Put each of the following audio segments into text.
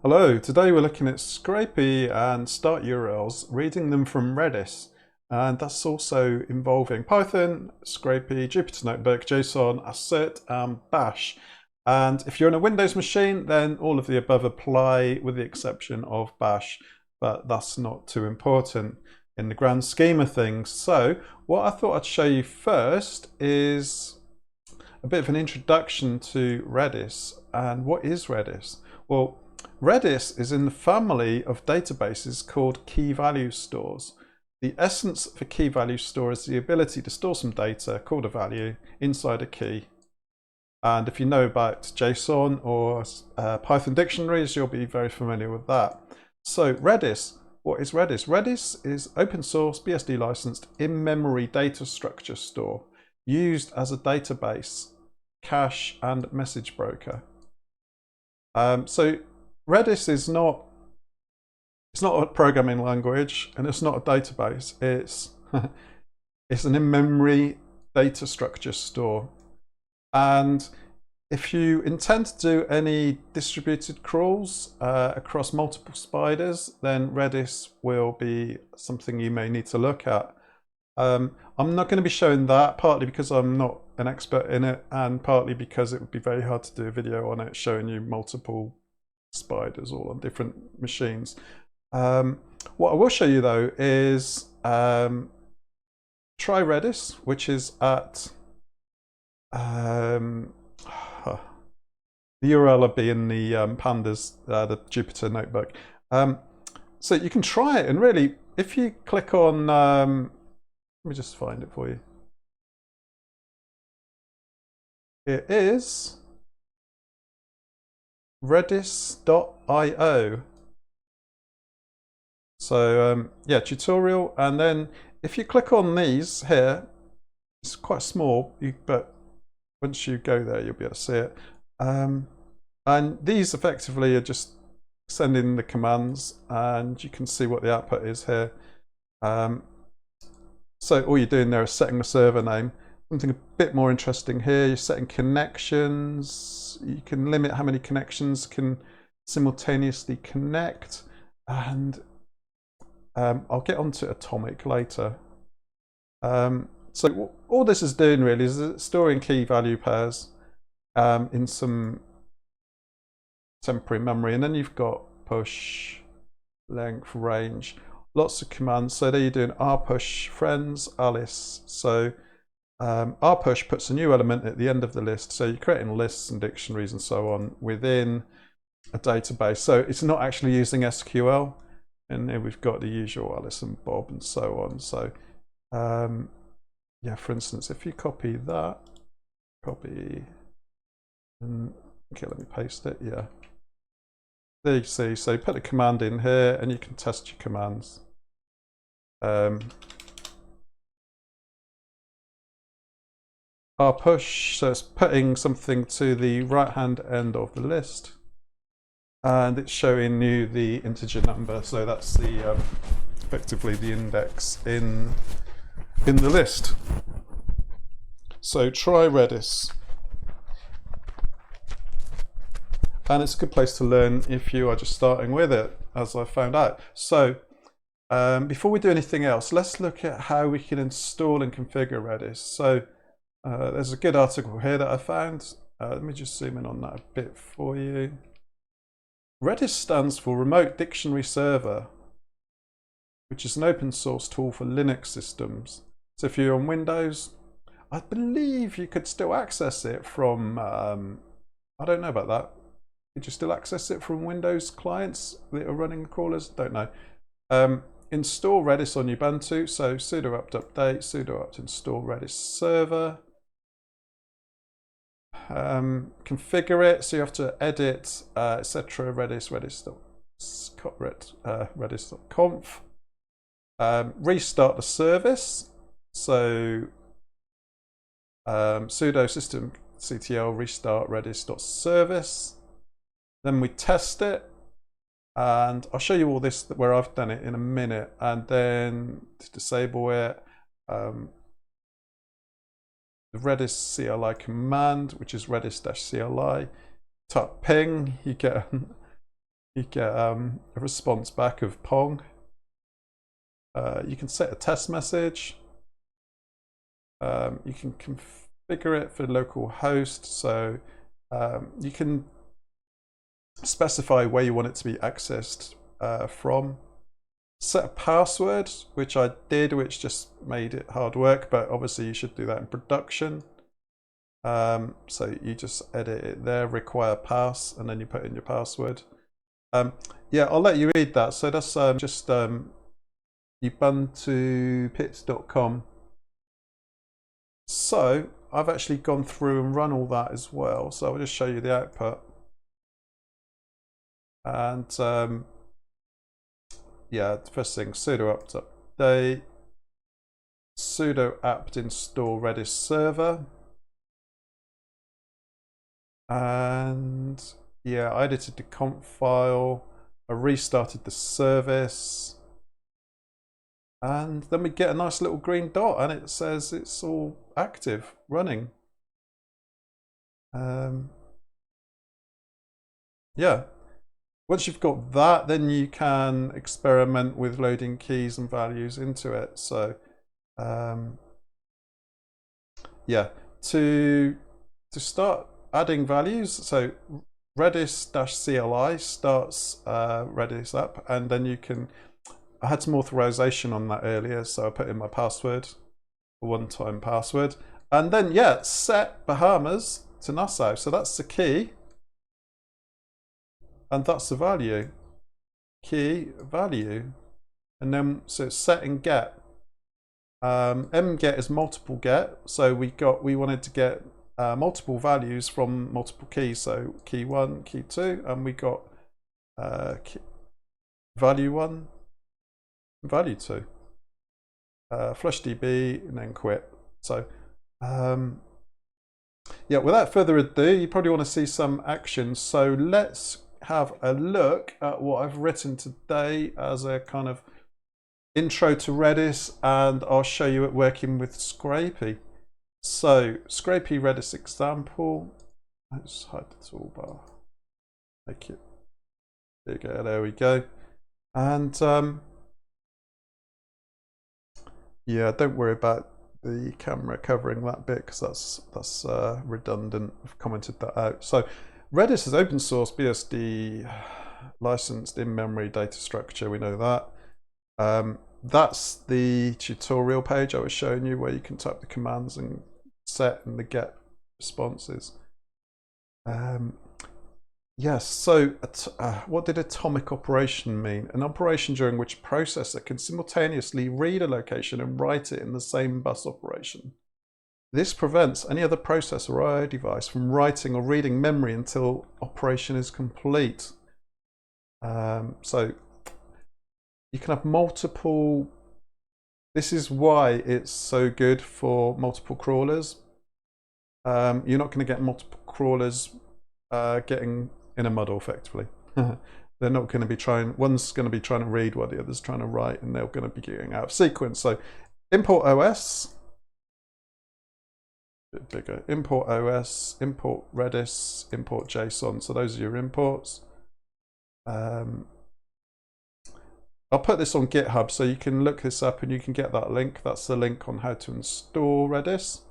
Hello, today we're looking at Scrapy and start URLs, reading them from Redis. And that's also involving Python, Scrapy, Jupyter Notebook, JSON, ASSERT, and Bash. And if you're on a Windows machine, then all of the above apply with the exception of Bash, but that's not too important in the grand scheme of things. So what I thought I'd show you first is a bit of an introduction to Redis. And what is Redis? Well, Redis is in the family of databases called key value stores. The essence of a key value store is the ability to store some data called a value inside a key. And if you know about JSON or Python dictionaries, you'll be very familiar with that. So Redis, what is Redis? Redis is open source, BSD licensed, in-memory data structure store used as a database, cache, and message broker. So Redis is not, it's not a programming language and it's not a database. It's it's an in-memory data structure store. And if you intend to do any distributed crawls across multiple spiders, then Redis will be something you may need to look at. I'm not going to be showing that, partly because I'm not an expert in it, and partly because it would be very hard to do a video on it showing you multiple spiders all on different machines. What I will show you though is try Redis, which is at the URL will be in the pandas, the Jupyter Notebook. So you can try it, and really, if you click on, let me just find it for you. It is redis.io. So yeah, tutorial, and then if you click on these here, it's quite small, but once you go there, you'll be able to see it. And these effectively are just sending the commands, and you can see what the output is here. So all you're doing there is setting the server name. Something a bit more interesting here, you're setting connections. You can limit how many connections can simultaneously connect, and I'll get onto atomic later. So all this is doing really is storing key value pairs in some temporary memory, and then you've got push, length, range, lots of commands. So there you're doing rpush friends, Alice. So rpush puts a new element at the end of the list. So you're creating lists and dictionaries and so on within a database. So it's not actually using SQL. And then we've got the usual Alice and Bob and so on. So yeah, for instance, if you copy that, copy, and okay, let me paste it. Yeah, there you see. So you put the command in here, and you can test your commands. rpush, so it's putting something to the right hand end of the list, and it's showing you the integer number. So that's the effectively the index in the list. So try Redis, and it's a good place to learn if you are just starting with it, as I found out. So before we do anything else, let's look at how we can install and configure Redis. So there's a good article here that I found. Let me just zoom in on that a bit for you. Redis stands for Remote Dictionary Server, which is an open source tool for Linux systems. So if you're on Windows, I believe you could still access it from, I don't know about that. Could you still access it from Windows clients that are running crawlers? Don't know. Install Redis on Ubuntu. So sudo apt update, sudo apt install Redis server. Configure it, so you have to edit etc. redis.conf. Restart the service, so sudo systemctl restart redis.service. Then we test it, and I'll show you all this where I've done it in a minute. And then to disable it, the Redis CLI command, which is redis-CLI, type ping, you get you get a response back of Pong. You can set a test message. You can configure it for local host, so you can specify where you want it to be accessed from. Set a password, which I did, which just made it hard work, but obviously you should do that in production. So you just edit it there, require pass, and then you put in your password. Yeah, I'll let you read that. So that's just ubuntupit.com. So I've actually gone through and run all that as well. So I'll just show you the output. And yeah, the first thing, sudo apt update, sudo apt install Redis server. And yeah, I edited the conf file, I restarted the service, and then we get a nice little green dot and it says it's all active, running. Yeah, once you've got that, then you can experiment with loading keys and values into it. So yeah, to start adding values, so Redis-CLI starts Redis up, and then you can, I had some authorization on that earlier, so I put in my password, a one-time password, and then yeah, set Bahamas to Nassau. So that's the key, and that's the value, key value, and then so it's set and get. Mget is multiple get, so we wanted to get multiple values from multiple keys, so key 1, key 2, and we got value 1, value 2, flush db, and then quit. So yeah, without further ado, you probably want to see some actions, so let's have a look at what I've written today as a kind of intro to Redis, and I'll show you it working with Scrapy. So Scrapy-redis example, let's hide the toolbar, make it bigger, there we go. And yeah, don't worry about the camera covering that bit because that's redundant. I've commented that out. So Redis is open source, BSD licensed in-memory data structure, we know that. That's the tutorial page I was showing you where you can type the commands and set and the get responses. Yes, so what did atomic operation mean? An operation during which a processor can simultaneously read a location and write it in the same bus operation. This prevents any other processor or IO device from writing or reading memory until operation is complete. So you can have multiple, this is why it's so good for multiple crawlers. You're not going to get multiple crawlers getting in a muddle effectively. They're not going to be trying, one's going to be trying to read while the other's trying to write, and they're going to be getting out of sequence. So import OS, a bit bigger, import OS, import Redis, import JSON. So those are your imports. I'll put this on GitHub so you can look this up and you can get that link. That's the link on how to install Redis.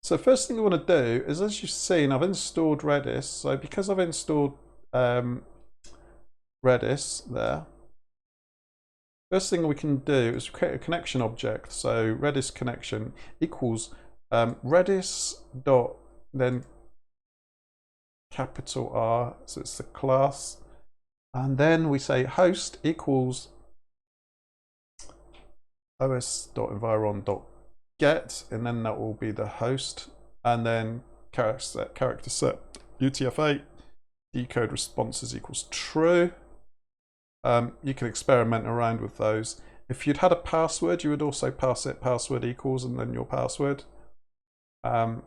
So first thing I want to do is, as you've seen, I've installed Redis. So because I've installed Redis there, first thing we can do is create a connection object. So Redis connection equals Redis dot then capital R, so it's the class. And then we say host equals os.environ.get, and then that will be the host. And then character set UTF-8 decode responses equals true. You can experiment around with those. If you'd had a password, you would also pass it password equals and then your password. I've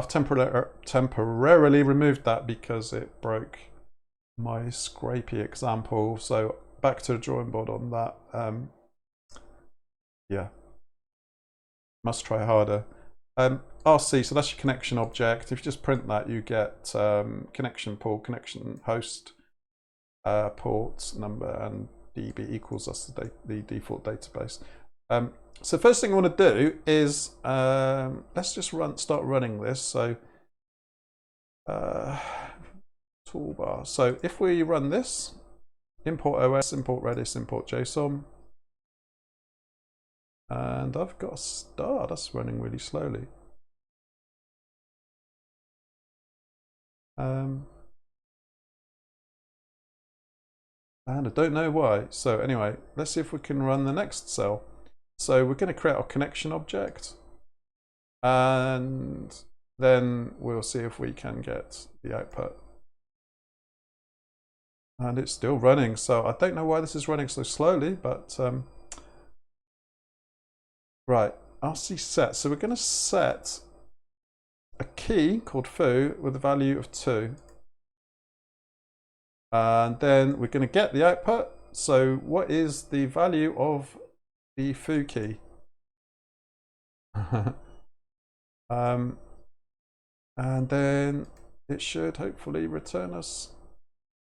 temporarily removed that because it broke my Scrapy example, so back to the drawing board on that. Yeah, must try harder. RC, so that's your connection object. If you just print that, you get connection pool, connection host, port number, and DB equals, that's the default database. So first thing I want to do is let's just start running this. So toolbar. So if we run this, import OS, import Redis, import JSON, and I've got a star that's running really slowly. And I don't know why. So anyway, let's see if we can run the next cell. So we're going to create our connection object, and then we'll see if we can get the output. And it's still running, so I don't know why this is running so slowly, but right, RC set. So we're going to set a key called foo with a value of 2. And then we're going to get the output. So what is the value of the foo key? And then it should hopefully return us.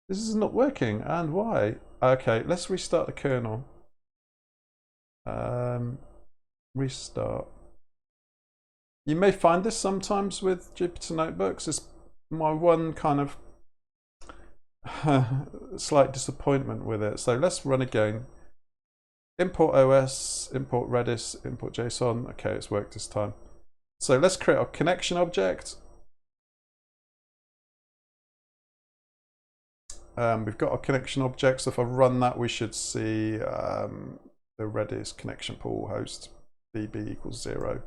This is not working, and why? Okay, let's restart the kernel. Restart. You may find this sometimes with Jupyter Notebooks. It's my one kind of slight disappointment with it. So let's run again. Import OS, import Redis, import JSON. Okay, it's worked this time. So let's create our connection object. We've got our connection object, so if I run that, we should see the Redis connection pool host db equals 0.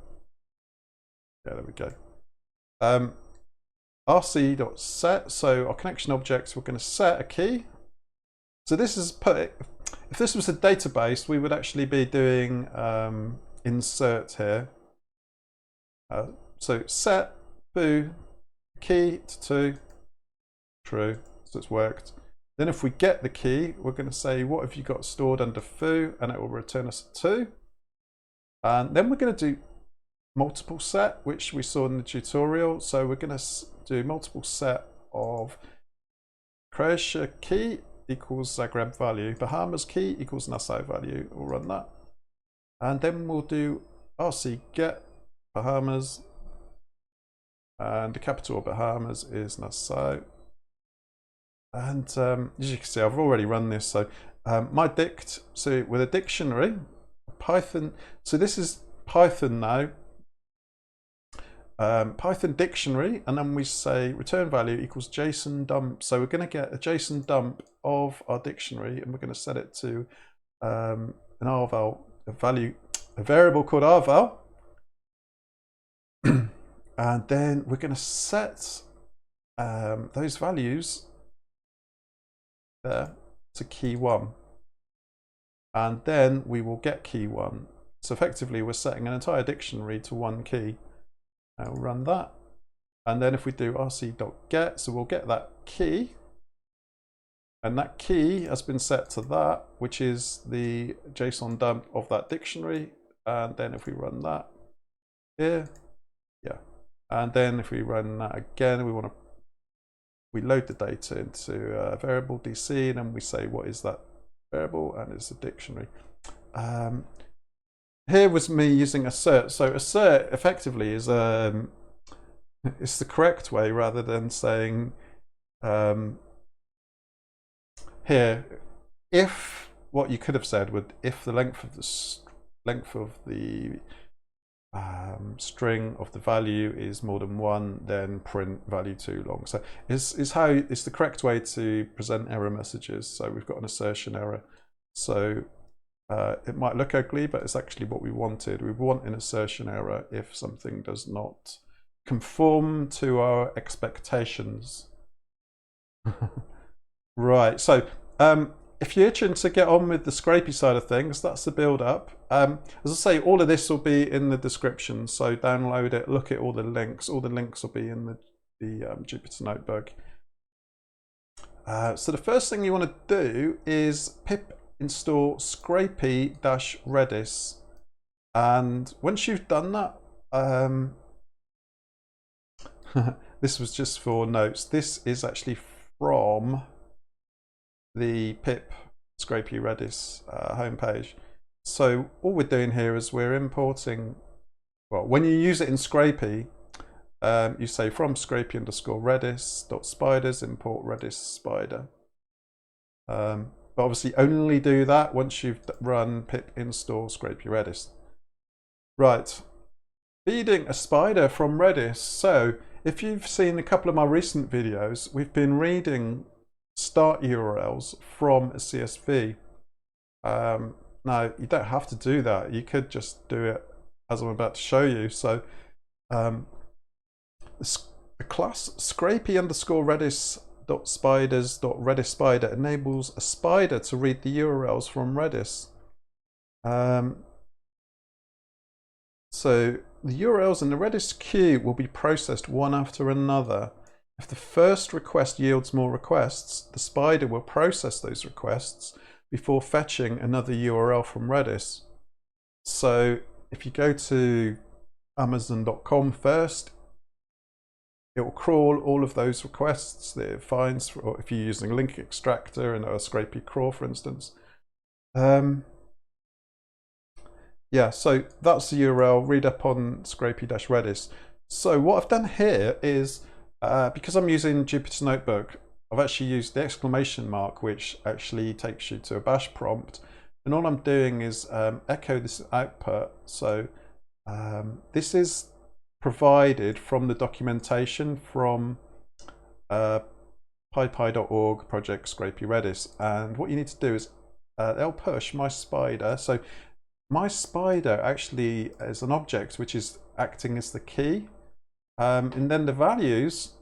Yeah, there we go. rc.set, so our connection objects, we're going to set a key. So this is if this was a database, we would actually be doing insert here. So set foo key to 2, true, so it's worked. Then if we get the key, we're going to say, what have you got stored under foo, and it will return us a 2. And then we're going to do multiple set, which we saw in the tutorial. So we're going to do multiple set of Croatia key equals Zagreb value, Bahamas key equals Nassau value. We'll run that. And then we'll do RC get Bahamas, and the capital of Bahamas is Nassau. And as you can see, I've already run this. So my dict, so with a dictionary, Python, so this is Python now, Python dictionary, and then we say return value equals JSON dump. So we're going to get a JSON dump of our dictionary, and we're going to set it to an rval, a variable called rval. And then we're going to set those values there to key 1, and then we will get key 1. So effectively we're setting an entire dictionary to 1 key. I'll run that, and then if we do rc.get, so we'll get that key, and that key has been set to that, which is the JSON dump of that dictionary. And then if we run that here, yeah, and then if we run that again, we load the data into a variable DC, and then we say what is that variable, and it's a dictionary. Here was me using assert. So assert effectively is it's the correct way, rather than saying here, if, what you could have said would, if the length of the string of the value is more than 1, then print value too long. So it's the correct way to present error messages. So we've got an assertion error. So it might look ugly, but it's actually what we wanted. We want an assertion error if something does not conform to our expectations. Right, so if you're itching to get on with the Scrapy side of things, that's the build up. As I say, all of this will be in the description, so download it, look at all the links. All the links will be in the Jupyter Notebook. So the first thing you want to do is pip install Scrapy-redis, and once you've done that, this was just for notes. This is actually from the pip Scrapy-redis homepage. So all we're doing here is we're importing, well, when you use it in Scrapy, you say from Scrapy_redis.spiders import redis spider. But obviously only do that once you've run pip install Scrapy-redis. Right, feeding a spider from Redis. So if you've seen a couple of my recent videos, we've been reading start URLs from a CSV. Now you don't have to do that. You could just do it as I'm about to show you. So the class Scrapy_redis.spiders.redis_spider enables a spider to read the URLs from Redis. So the URLs in the Redis queue will be processed one after another. If the first request yields more requests, the spider will process those requests before fetching another URL from Redis. So if you go to Amazon.com first, it will crawl all of those requests that it finds, or if you're using a link extractor and a Scrapy crawl, for instance. Yeah, so that's the URL, read up on Scrapy-redis. So what I've done here is, because I'm using Jupyter Notebook, I've actually used the exclamation mark, which actually takes you to a bash prompt. And all I'm doing is echo this output. So this is provided from the documentation from pypy.org project Scrapy-redis. And what you need to do is they'll push my spider. So my spider actually is an object which is acting as the key, and then the values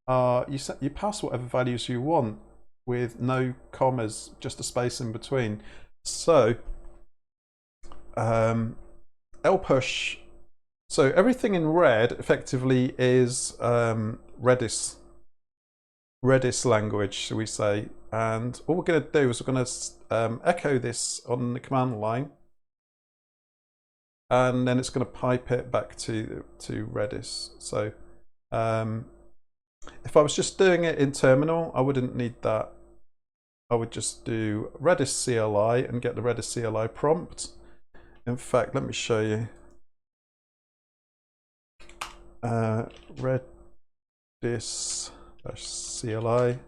are you pass whatever values you want with no commas, just a space in between. So lpush, so everything in red effectively is Redis language, shall we say, and all we're going to do is we're going to echo this on the command line. And then it's going to pipe it back to Redis. So if I was just doing it in terminal, I wouldn't need that. I would just do Redis CLI and get the Redis CLI prompt. In fact, let me show you. Redis-CLI.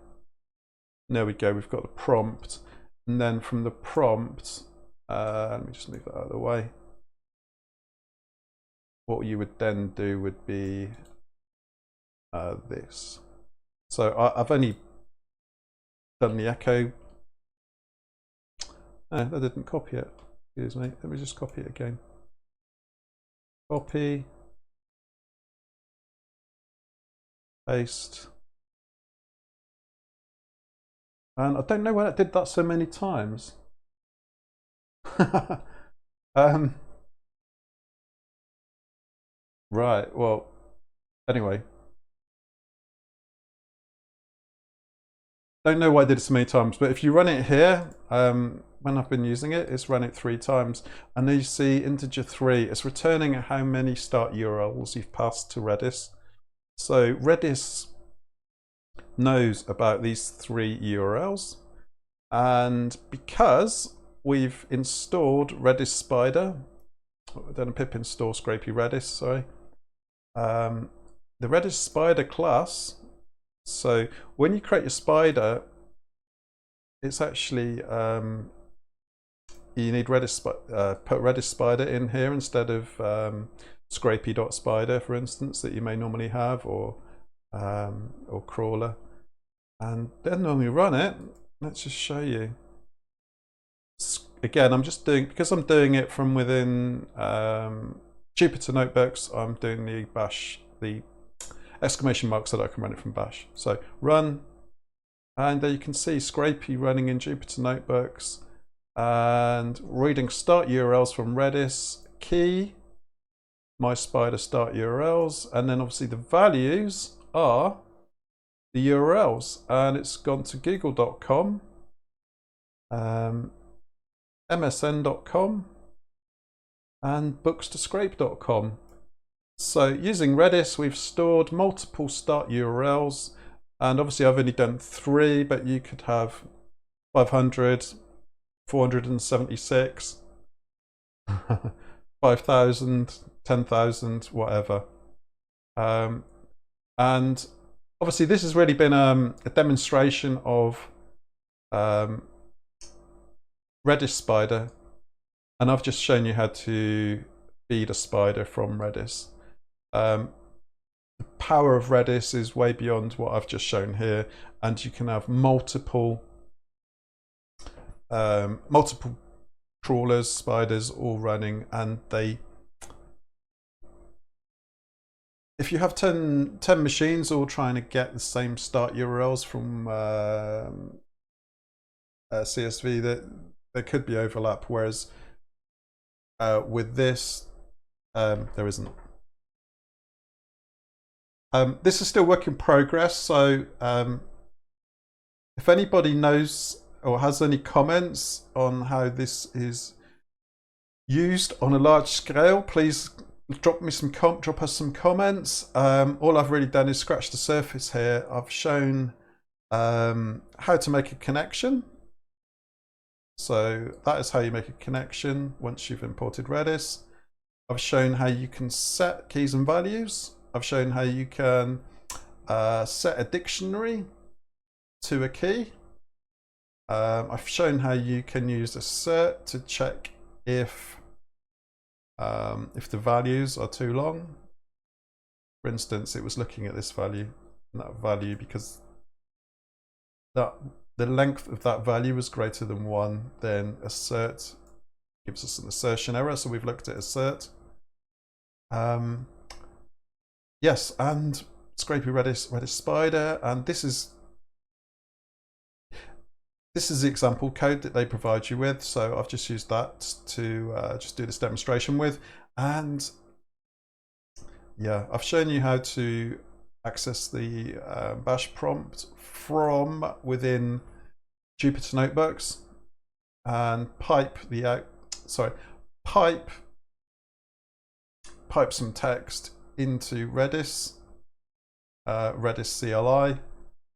There we go, we've got the prompt. And then from the prompt, let me just move that out of the way. What you would then do would be this. So I've only done the echo. No, that didn't copy it. Excuse me. Let me just copy it again. Copy. Paste. And I don't know why it did that so many times. Right, well, anyway. Don't know why I did it so many times, but if you run it here, when I've been using it, it's run it 3 times. And then you see integer 3, it's returning how many start URLs you've passed to Redis. So Redis knows about these 3 URLs. And because we've installed Redis Spider, done a pip install Scrapy-redis, sorry. The Redis Spider class, so when you create your spider, it's actually you need Redis put Redis Spider in here instead of Scrapy.spider, for instance, that you may normally have, or crawler. And then when we run it, let's just show you. Again, I'm just doing, because I'm doing it from within Jupyter Notebooks, I'm doing the bash, the exclamation mark, so that I can run it from bash. So run, and there you can see Scrapy running in Jupyter Notebooks and reading start URLs from Redis, key, my spider start URLs, and then obviously the values are the URLs, and it's gone to google.com, msn.com, and books2scrape.com. So using Redis, we've stored multiple start URLs, and obviously I've only done 3, but you could have 500, 476, 5,000, 10,000, whatever. And obviously this has really been a demonstration of Redis Spider, and I've just shown you how to feed a spider from Redis. The power of Redis is way beyond what I've just shown here, and you can have multiple crawlers, spiders all running, and if you have 10 machines all trying to get the same start URLs from CSV, that there could be overlap, whereas with this there isn't. This is still work in progress, so if anybody knows or has any comments on how this is used on a large scale, please drop us some comments. All I've really done is scratch the surface here. I've shown how to make a connection. So that is how you make a connection once you've imported Redis. I've shown how you can set keys and values. I've shown how you can set a dictionary to a key. I've shown how you can use ASSERT to check if the values are too long. For instance, it was looking at this value and that value because the length of that value was greater than 1, then ASSERT gives us an assertion error, so we've looked at ASSERT. Yes, and Scrapy-redis, Redis Spider, and this is the example code that they provide you with, so I've just used that to just do this demonstration with. And yeah, I've shown you how to access the bash prompt from within Jupyter Notebooks and pipe some text into Redis, Redis CLI,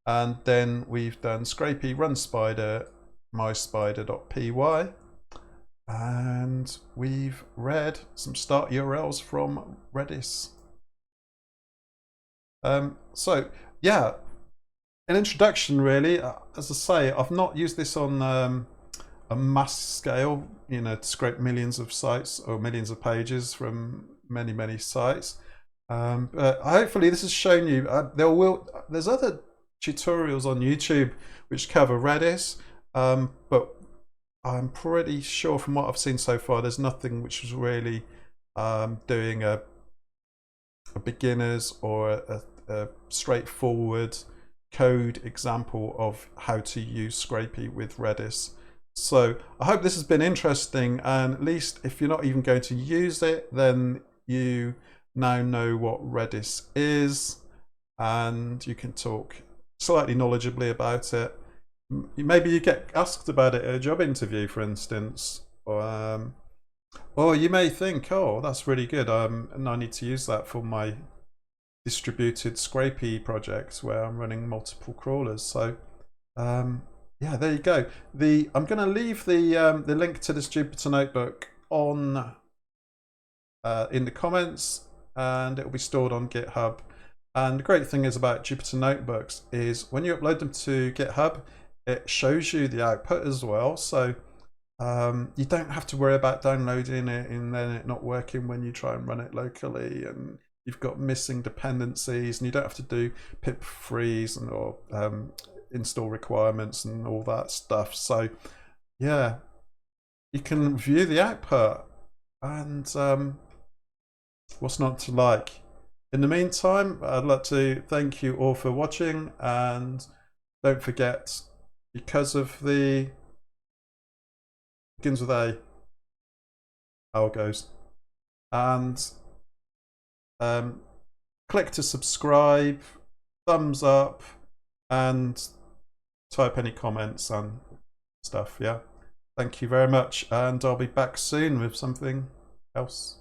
and then we've done Scrapy run spider myspider.py, and we've read some start URLs from Redis. So yeah, an introduction really. As I say, I've not used this on a mass scale, you know, to scrape millions of sites or millions of pages from many sites. But hopefully this has shown you. There's other tutorials on YouTube which cover Redis, but I'm pretty sure from what I've seen so far, there's nothing which was really doing a beginner's or a straightforward code example of how to use Scrapy with Redis. So I hope this has been interesting, and at least if you're not even going to use it, then you now know what Redis is and you can talk slightly knowledgeably about it. Maybe you get asked about it at a job interview, for instance, or you may think, oh, that's really good, and I need to use that for my distributed Scrapy project where I'm running multiple crawlers. So yeah, there you go. I'm going to leave the link to this Jupyter Notebook on in the comments, and it will be stored on GitHub. And the great thing is about Jupyter Notebooks is when you upload them to GitHub, it shows you the output as well. So you don't have to worry about downloading it and then it not working when you try and run it locally, and you've got missing dependencies, and you don't have to do pip freeze or install requirements and all that stuff. So yeah, you can view the output, and what's not to like. In the meantime, I'd like to thank you all for watching, and don't forget, because of the begins with A, Algos, and click to subscribe, thumbs up, and type any comments and stuff. Yeah, thank you very much, and I'll be back soon with something else.